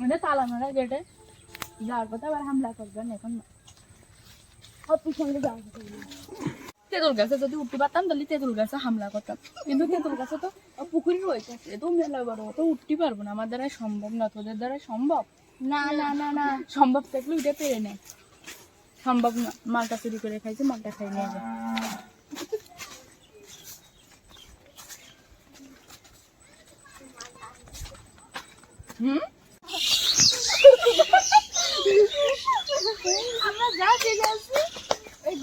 মানে তালা মারা গেটে যাওয়ার কথা আবার হামলা করবেন এখন তেঁতুল গাছে যদি উঠতে পারতাম তাহলে তেঁতুল গাছে হামলা করতাম, কিন্তু তেঁতুল গাছে তো পুকুরি রয়েছে, তো মেলা বড় তো উঠতে পারবো না, আমার দ্বারা সম্ভব না, তোদের দ্বারা সম্ভব? না না না না সম্ভব থাকলে উঠে পেরে নেয়, সম্ভব না। মালটা চুরি করে খাইছে, মালটা খাই নিয়ে যায়। আমরা যা চলে আসছি এই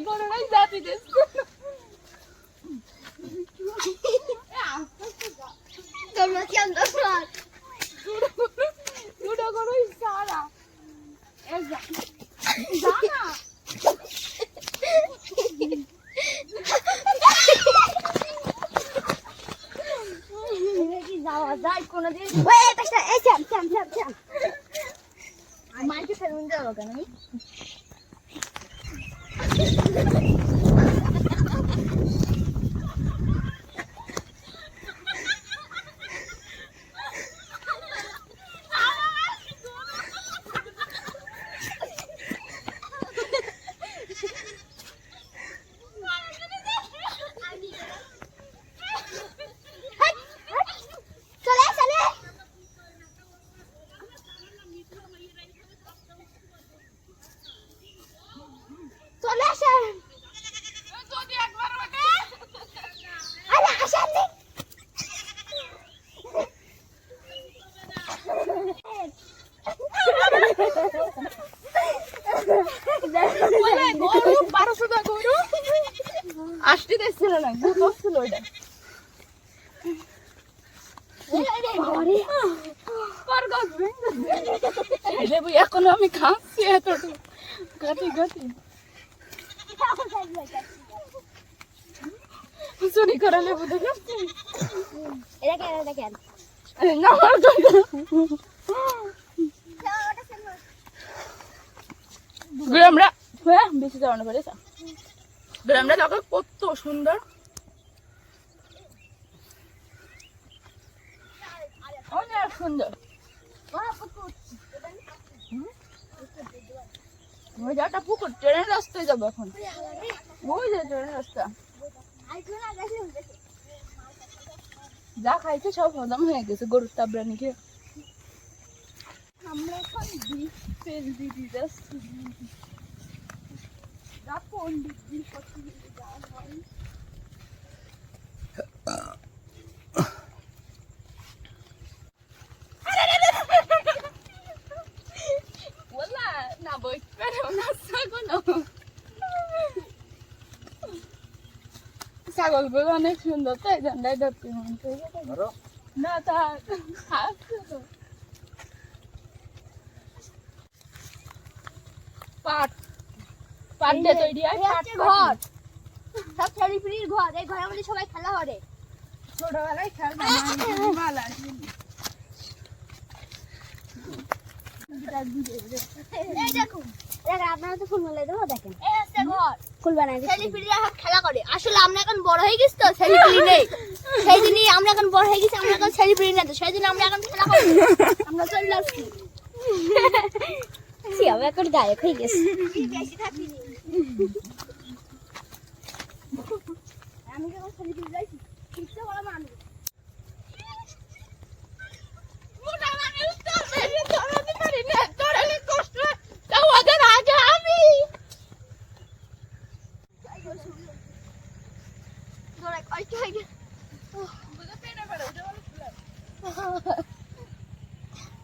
গরুটাই জাতি দিচ্ছে। দুটো গরুই সারা যাওয়া যায় কোনোদিন মাইকে ফেলুন যাবো কেন আমি আসতে দেখছিল না, ছিল ওইটা এখন আমি খাচ্ছি এতটুকু গাতি গাতি চুরি করা লেবু দেখাচ্ছি। গ্রামরা হ্যাঁ বেশি যাওয়ানো পারে, গ্রামরা দেখো কত সুন্দর, অনেক সুন্দর। ওই যাটা পুকুর, ট্রেনের রাস্তায় যাবো এখন, ওই যে ট্রেনের রাস্তা। যা খাইছে সব হজম হয়ে গেছে গরুর তাবড়ানি খেয়ে। আমরা এখন না বই ছাগল গুলো অনেক সুন্দর, তাই ঝান্ডায় ধরতে না তার পাট পাট দিয়ে তৈরি হয় ঘর, সব ছেলেপিলির ঘর, এই ঘরের মধ্যে সবাই খেলা করে, ছোটবেলায় খেলতাম। আপনারা তো ফুল মেলাই দেবো, দেখেন ফুল বানাই ছেলেপিলিরা খেলা করে। আসলে আমরা এখন বড় হয়ে গেছি তো ছেলেপিলি নেই, সেই জন্যই আমরা এখন বড় হয়ে গেছি, আমরা এখন ছেলেপিলি নেই তো সেই জন্য আমরা এখন খেলা করি, আমরা চলে আসছি। আমি এখন গায়ক হয়ে গেছি, আমি যখন ছেলেপিলি যাইছি বড় মানুষ I